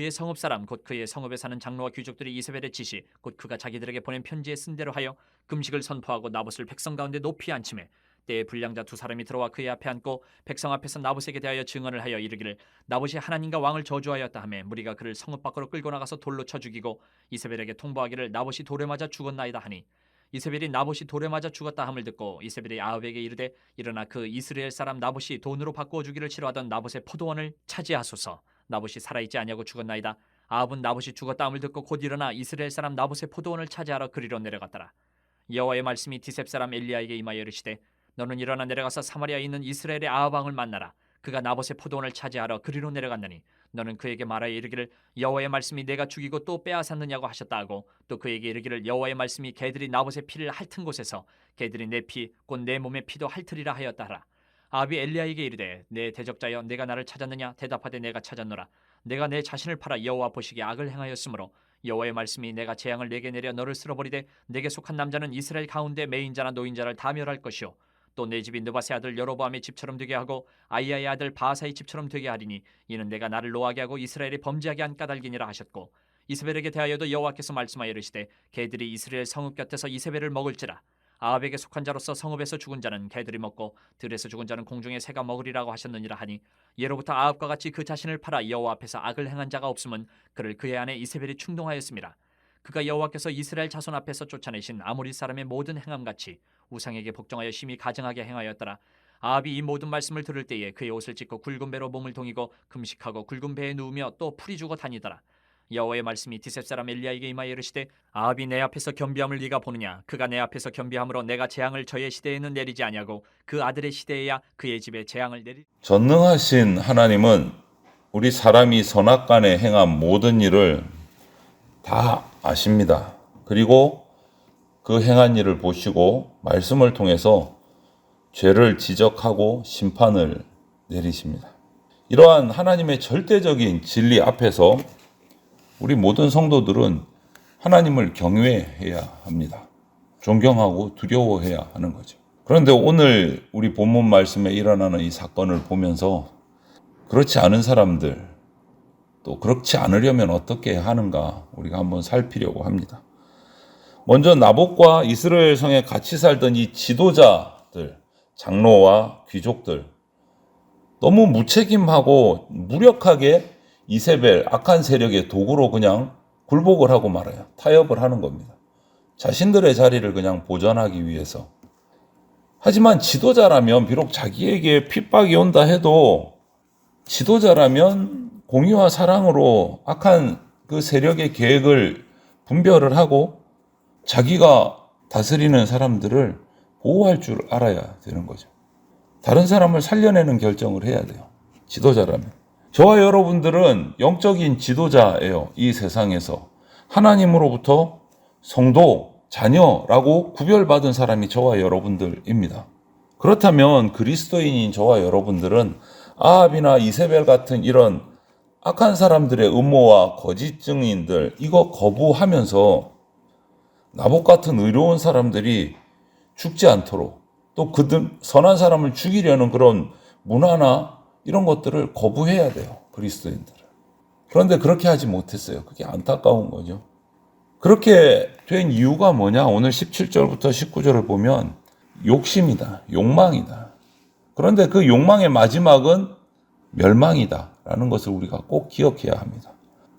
그의 성읍 사람 곧 그의 성읍에 사는 장로와 귀족들이 이세벨의 지시 곧 그가 자기들에게 보낸 편지에 쓴 대로 하여 금식을 선포하고 나봇을 백성 가운데 높이 앉히매 때에 불량자 두 사람이 들어와 그의 앞에 앉고 백성 앞에서 나봇에게 대하여 증언을 하여 이르기를 나봇이 하나님과 왕을 저주하였다 하매 무리가 그를 성읍 밖으로 끌고 나가서 돌로 쳐 죽이고 이세벨에게 통보하기를 나봇이 돌에 맞아 죽었나이다 하니 이세벨이 나봇이 돌에 맞아 죽었다 함을 듣고 이세벨이 아합에게 이르되 일어나 그 이스라엘 사람 나봇이 돈으로 바꾸어 주기를 싫어하던 나봇의 포도원을 차지하소서. 나봇이 살아있지 아니하고 죽었나이다. 아합은 나봇이 죽었다 함을 듣고 곧 일어나 이스라엘 사람 나봇의 포도원을 차지하러 그리로 내려갔더라. 여호와의 말씀이 디셉 사람 엘리야에게 임하여 이르시되 너는 일어나 내려가서 사마리아에 있는 이스라엘의 아합 왕을 만나라. 그가 나봇의 포도원을 차지하러 그리로 내려갔느니 너는 그에게 말하여 이르기를 여호와의 말씀이 내가 죽이고 또 빼앗았느냐고 하셨다 하고 또 그에게 이르기를 여호와의 말씀이 개들이 나봇의 피를 핥은 곳에서 개들이 내 피 곧 내 몸의 피도 핥으리라 하였다 하라. 아합이 엘리야에게 이르되 내 대적자여 내가 나를 찾았느냐 대답하되 내가 찾았노라. 내가 내 자신을 팔아 여호와 보시기에 악을 행하였으므로 여호와의 말씀이 내가 재앙을 내게 내려 너를 쓸어버리되 내게 속한 남자는 이스라엘 가운데 매인자나 노인자를 다 멸할 것이요 또 내 집이 느바세 아들 여로보암의 집처럼 되게 하고 아이야의 아들 바하사의 집처럼 되게 하리니 이는 내가 나를 노하게 하고 이스라엘이 범죄하게 한 까닭이니라 하셨고 이세벨에게 대하여도 여호와께서 말씀하여 이르시되 개들이 이스라엘 성읍 곁에서 이세벨을 먹을지라. 아합에게 속한 자로서 성읍에서 죽은 자는 개들이 먹고 들에서 죽은 자는 공중의 새가 먹으리라고 하셨느니라 하니 예로부터 아합과 같이 그 자신을 팔아 여호와 앞에서 악을 행한 자가 없음은 그를 그의 아내 이세벨이 충동하였습니다. 그가 여호와께서 이스라엘 자손 앞에서 쫓아내신 아모리 사람의 모든 행함같이 우상에게 복종하여 심히 가증하게 행하였더라. 아합이 이 모든 말씀을 들을 때에 그의 옷을 찢고 굵은 배로 몸을 동이고 금식하고 굵은 배에 누우며 또 풀이 주고 다니더라. 여호와의 말씀이 디셉 사람 엘리야에게 임하여 이르시되 아합이 내 앞에서 겸비함을 네가 보느냐. 그가 내 앞에서 겸비함으로 내가 재앙을 저의 시대에는 내리지 아니하고 그 아들의 시대에야 그의 집에 재앙을 내리. 전능하신 하나님은 우리 사람이 선악간에 행한 모든 일을 다 아십니다. 그리고 그 행한 일을 보시고 말씀을 통해서 죄를 지적하고 심판을 내리십니다. 이러한 하나님의 절대적인 진리 앞에서 우리 모든 성도들은 하나님을 경외해야 합니다. 존경하고 두려워해야 하는 거죠. 그런데 오늘 우리 본문 말씀에 일어나는 이 사건을 보면서 그렇지 않은 사람들, 또 그렇지 않으려면 어떻게 하는가 우리가 한번 살피려고 합니다. 먼저 나봇과 이스라엘 성에 같이 살던 이 지도자들, 장로와 귀족들, 너무 무책임하고 무력하게 이세벨, 악한 세력의 도구로 그냥 굴복을 하고 말아요. 타협을 하는 겁니다. 자신들의 자리를 그냥 보존하기 위해서. 하지만 지도자라면 비록 자기에게 핍박이 온다 해도 지도자라면 공의와 사랑으로 악한 그 세력의 계획을 분별을 하고 자기가 다스리는 사람들을 보호할 줄 알아야 되는 거죠. 다른 사람을 살려내는 결정을 해야 돼요. 지도자라면. 저와 여러분들은 영적인 지도자예요. 이 세상에서. 하나님으로부터 성도, 자녀라고 구별받은 사람이 저와 여러분들입니다. 그렇다면 그리스도인인 저와 여러분들은 아합이나 이세벨 같은 이런 악한 사람들의 음모와 거짓 증인들 이거 거부하면서 나봇 같은 의로운 사람들이 죽지 않도록 또 그들 선한 사람을 죽이려는 그런 문화나 이런 것들을 거부해야 돼요. 그리스도인들은. 그런데 그렇게 하지 못했어요. 그게 안타까운 거죠. 그렇게 된 이유가 뭐냐? 오늘 17절부터 19절을 보면 욕심이다. 욕망이다. 그런데 그 욕망의 마지막은 멸망이다. 라는 것을 우리가 꼭 기억해야 합니다.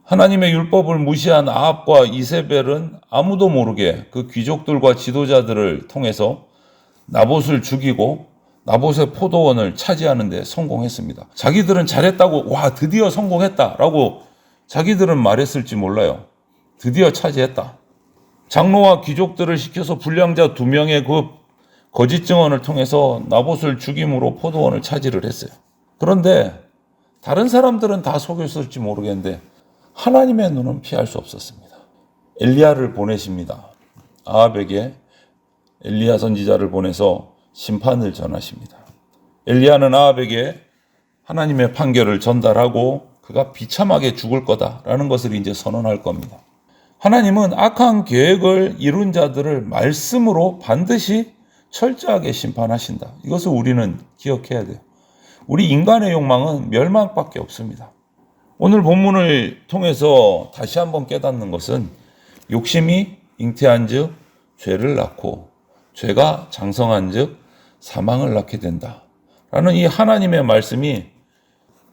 하나님의 율법을 무시한 아합과 이세벨은 아무도 모르게 그 귀족들과 지도자들을 통해서 나봇을 죽이고 나봇의 포도원을 차지하는 데 성공했습니다. 자기들은 잘했다고 와 드디어 성공했다라고 자기들은 말했을지 몰라요. 드디어 차지했다. 장로와 귀족들을 시켜서 불량자 2명의 그 거짓 증언을 통해서 나봇을 죽임으로 포도원을 차지를 했어요. 그런데 다른 사람들은 다 속였을지 모르겠는데 하나님의 눈은 피할 수 없었습니다. 엘리야를 보내십니다. 아합에게 엘리야 선지자를 보내서 심판을 전하십니다. 엘리야는 아합에게 하나님의 판결을 전달하고 그가 비참하게 죽을 거다라는 것을 이제 선언할 겁니다. 하나님은 악한 계획을 이룬 자들을 말씀으로 반드시 철저하게 심판하신다. 이것을 우리는 기억해야 돼요. 우리 인간의 욕망은 멸망밖에 없습니다. 오늘 본문을 통해서 다시 한번 깨닫는 것은 욕심이 잉태한 즉 죄를 낳고 죄가 장성한 즉 사망을 낳게 된다 라는 이 하나님의 말씀이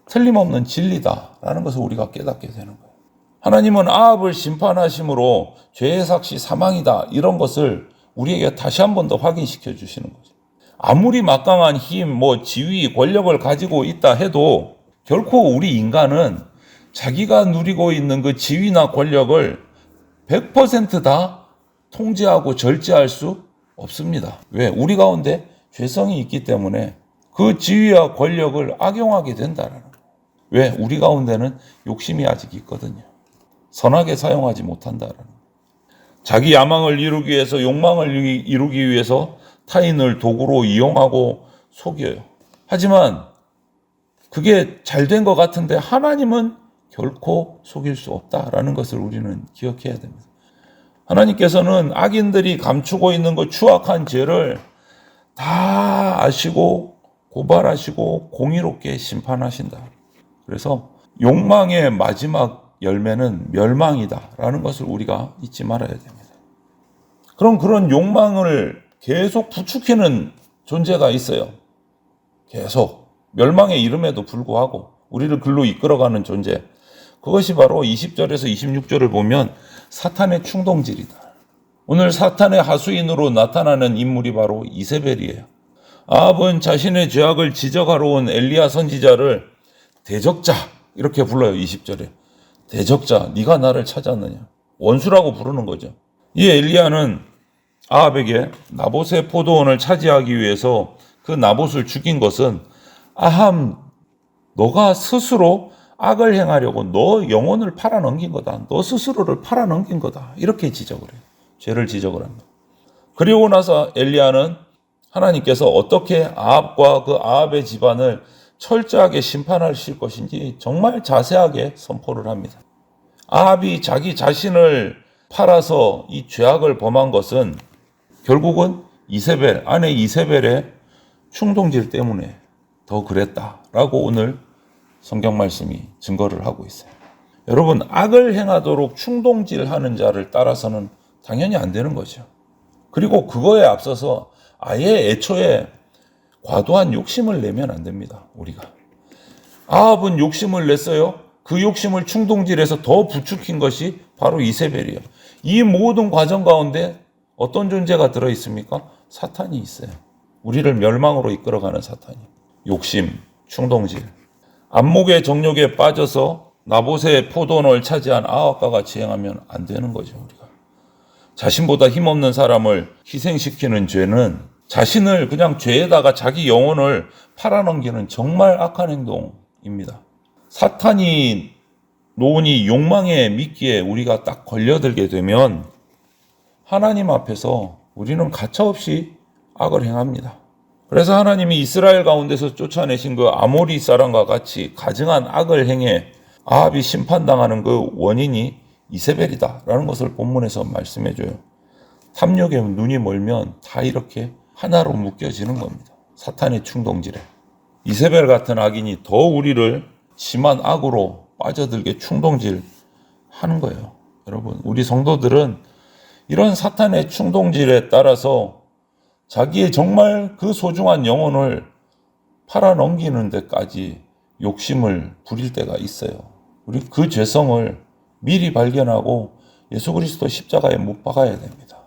틀림없는 진리다라는 것을 우리가 깨닫게 되는 거예요. 하나님은 아합을 심판하심으로 죄의 삭시 사망이다 이런 것을 우리에게 다시 한 번 더 확인시켜 주시는 거죠. 아무리 막강한 힘, 지위, 권력을 가지고 있다 해도 결코 우리 인간은 자기가 누리고 있는 그 지위나 권력을 100% 통제하고 절제할 수 없습니다. 왜? 우리 가운데 죄성이 있기 때문에 그 지위와 권력을 악용하게 된다는 거예요. 왜? 우리 가운데는 욕심이 아직 있거든요. 선하게 사용하지 못한다는 거예요. 자기 야망을 이루기 위해서, 욕망을 이루기 위해서 타인을 도구로 이용하고 속여요. 하지만 그게 잘 된 것 같은데 하나님은 결코 속일 수 없다라는 것을 우리는 기억해야 됩니다. 하나님께서는 악인들이 감추고 있는 그 추악한 죄를 다 아시고 고발하시고 공의롭게 심판하신다. 그래서 욕망의 마지막 열매는 멸망이다라는 것을 우리가 잊지 말아야 됩니다. 그럼 그런 욕망을 계속 부추기는 존재가 있어요. 계속 멸망에 이름에도 불구하고 우리를 글로 이끌어가는 존재. 그것이 바로 20절에서 26절을 보면 사탄의 충동질이다. 오늘 사탄의 하수인으로 나타나는 인물이 바로 이세벨이에요. 아합은 자신의 죄악을 지적하러 온 엘리야 선지자를 대적자 이렇게 불러요. 20절에 대적자, 네가 나를 찾았느냐. 원수라고 부르는 거죠. 이 엘리야는 아합에게 나봇의 포도원을 차지하기 위해서 그 나봇을 죽인 것은 아합, 너가 스스로 악을 행하려고 너 영혼을 팔아넘긴 거다. 너 스스로를 팔아넘긴 거다. 이렇게 지적을 해요. 죄를 지적을 합니다. 그리고 나서 엘리야는 하나님께서 어떻게 아합과 그 아합의 집안을 철저하게 심판하실 것인지 정말 자세하게 선포를 합니다. 아합이 자기 자신을 팔아서 이 죄악을 범한 것은 결국은 이세벨, 아내 이세벨의 충동질 때문에 더 그랬다라고 오늘 성경 말씀이 증거를 하고 있어요. 여러분, 악을 행하도록 충동질하는 자를 따라서는 당연히 안 되는 거죠. 그리고 그거에 앞서서 아예 애초에 과도한 욕심을 내면 안 됩니다. 우리가 아합은 욕심을 냈어요. 그 욕심을 충동질해서 더 부추긴 것이 바로 이세벨이에요. 이 모든 과정 가운데 어떤 존재가 들어있습니까? 사탄이 있어요. 우리를 멸망으로 이끌어가는 사탄이. 욕심, 충동질. 안목의 정욕에 빠져서 나봇의 포도원을 차지한 아합과 같이 행하면 안 되는 거죠. 우리가 자신보다 힘없는 사람을 희생시키는 죄는 자신을 그냥 죄에다가 자기 영혼을 팔아넘기는 정말 악한 행동입니다. 사탄이 놓은 이 욕망의 미끼에 우리가 딱 걸려들게 되면 하나님 앞에서 우리는 가차없이 악을 행합니다. 그래서 하나님이 이스라엘 가운데서 쫓아내신 그 아모리 사람과 같이 가증한 악을 행해 아합이 심판당하는 그 원인이 이세벨이다라는 것을 본문에서 말씀해줘요. 탐욕에 눈이 멀면 다 이렇게 하나로 묶여지는 겁니다. 사탄의 충동질에. 이세벨 같은 악인이 더 우리를 심한 악으로 빠져들게 충동질 하는 거예요. 여러분, 우리 성도들은 이런 사탄의 충동질에 따라서 자기의 정말 그 소중한 영혼을 팔아넘기는 데까지 욕심을 부릴 때가 있어요. 우리 그 죄성을 미리 발견하고 예수 그리스도 십자가에 못 박아야 됩니다.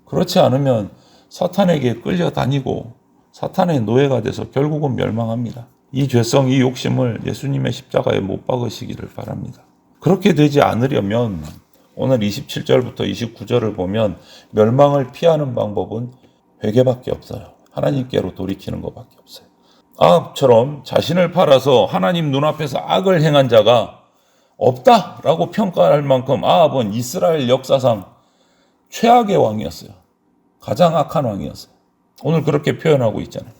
그렇지 않으면 사탄에게 끌려다니고 사탄의 노예가 돼서 결국은 멸망합니다. 이 죄성, 이 욕심을 예수님의 십자가에 못 박으시기를 바랍니다. 그렇게 되지 않으려면 오늘 27절부터 29절을 보면 멸망을 피하는 방법은 회개밖에 없어요. 하나님께로 돌이키는 것밖에 없어요. 아합처럼 자신을 팔아서 하나님 눈앞에서 악을 행한 자가 없다라고 평가할 만큼 아합은 이스라엘 역사상 최악의 왕이었어요. 가장 악한 왕이었어요. 오늘 그렇게 표현하고 있잖아요.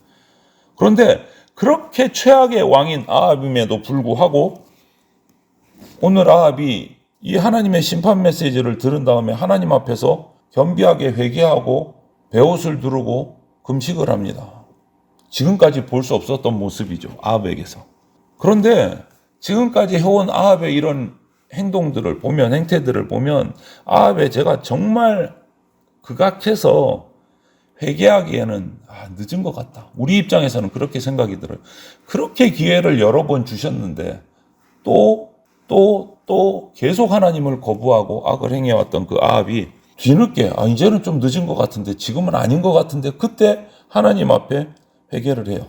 그런데 그렇게 최악의 왕인 아합임에도 불구하고 오늘 아합이 이 하나님의 심판 메시지를 들은 다음에 하나님 앞에서 겸비하게 회개하고 베옷을 두르고 금식을 합니다. 지금까지 볼 수 없었던 모습이죠. 아합에게서. 그런데 지금까지 해온 아합의 이런 행동들을 보면, 행태들을 보면 아합의 제가 정말 극악해서 회개하기에는 늦은 것 같다. 우리 입장에서는 그렇게 생각이 들어요. 그렇게 기회를 여러 번 주셨는데 또 계속 하나님을 거부하고 악을 행해왔던 그 아합이 뒤늦게 이제는 좀 늦은 것 같은데, 지금은 아닌 것 같은데, 그때 하나님 앞에 회개를 해요.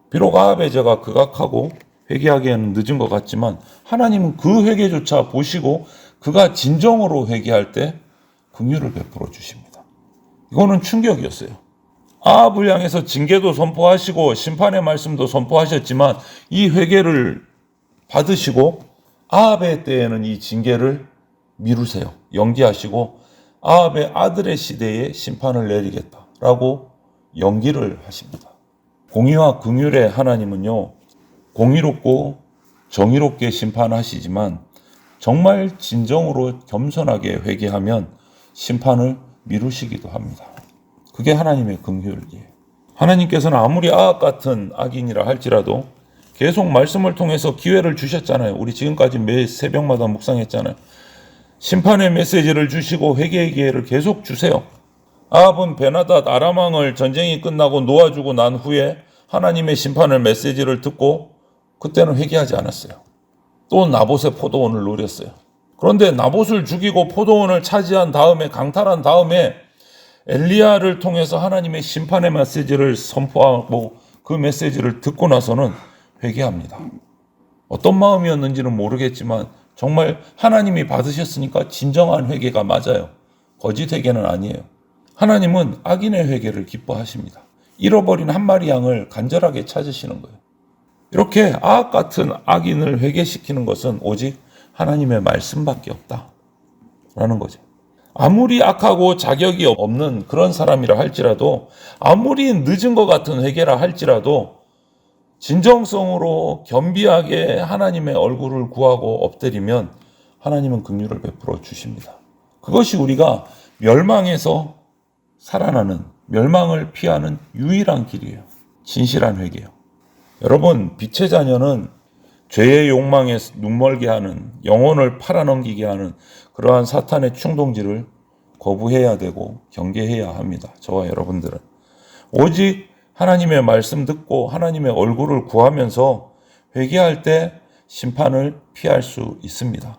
비록 아합의 죄가 극악하고 회개하기에는 늦은 것 같지만 하나님은 그 회개조차 보시고 그가 진정으로 회개할 때 긍휼을 베풀어 주십니다. 이거는 충격이었어요. 아합을 향해서 징계도 선포하시고 심판의 말씀도 선포하셨지만 이 회개를 받으시고 아합의 때에는 이 징계를 미루세요. 연기하시고 아합의 아들의 시대에 심판을 내리겠다라고 연기를 하십니다. 공의와 긍휼의 하나님은요, 공의롭고 정의롭게 심판하시지만 정말 진정으로 겸손하게 회개하면 심판을 미루시기도 합니다. 그게 하나님의 긍휼이에요. 하나님께서는 아무리 아합 같은 악인이라 할지라도 계속 말씀을 통해서 기회를 주셨잖아요. 우리 지금까지 매 새벽마다 묵상했잖아요. 심판의 메시지를 주시고 회개의 기회를 계속 주세요. 아합은 베나닷 아람 왕을 전쟁이 끝나고 놓아주고 난 후에 하나님의 심판의 메시지를 듣고 그때는 회개하지 않았어요. 또 나봇의 포도원을 노렸어요. 그런데 나봇을 죽이고 포도원을 차지한 다음에, 강탈한 다음에 엘리야를 통해서 하나님의 심판의 메시지를 선포하고 그 메시지를 듣고 나서는 회개합니다. 어떤 마음이었는지는 모르겠지만 정말 하나님이 받으셨으니까 진정한 회개가 맞아요. 거짓 회개는 아니에요. 하나님은 악인의 회개를 기뻐하십니다. 잃어버린 한 마리 양을 간절하게 찾으시는 거예요. 이렇게 아합 같은 악인을 회개시키는 것은 오직 하나님의 말씀밖에 없다라는 거죠. 아무리 악하고 자격이 없는 그런 사람이라 할지라도, 아무리 늦은 것 같은 회개라 할지라도 진정성으로 겸비하게 하나님의 얼굴을 구하고 엎드리면 하나님은 긍휼을 베풀어 주십니다. 그것이 우리가 멸망에서 살아나는, 멸망을 피하는 유일한 길이에요. 진실한 회개요. 여러분, 빛의 자녀는 죄의 욕망에 눈멀게 하는, 영혼을 팔아넘기게 하는 그러한 사탄의 충동질을 거부해야 되고 경계해야 합니다. 저와 여러분들은 오직 하나님의 말씀 듣고 하나님의 얼굴을 구하면서 회개할 때 심판을 피할 수 있습니다.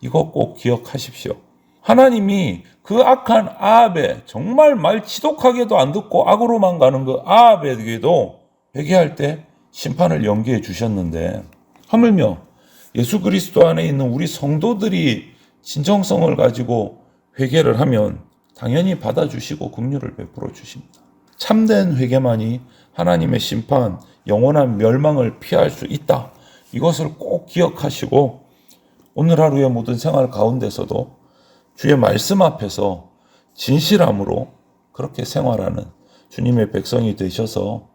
이거 꼭 기억하십시오. 하나님이 그 악한 아합의, 정말 말 지독하게도 안 듣고 악으로만 가는 그 아합에게도 회개할 때 심판을 연기해 주셨는데, 하물며 예수 그리스도 안에 있는 우리 성도들이 진정성을 가지고 회개를 하면 당연히 받아주시고 긍휼을 베풀어 주십니다. 참된 회개만이 하나님의 심판, 영원한 멸망을 피할 수 있다. 이것을 꼭 기억하시고 오늘 하루의 모든 생활 가운데서도 주의 말씀 앞에서 진실함으로 그렇게 생활하는 주님의 백성이 되셔서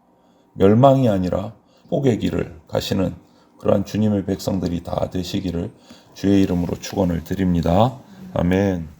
멸망이 아니라 복의 길을 가시는 그러한 주님의 백성들이 다 되시기를 주의 이름으로 축원을 드립니다. 아멘.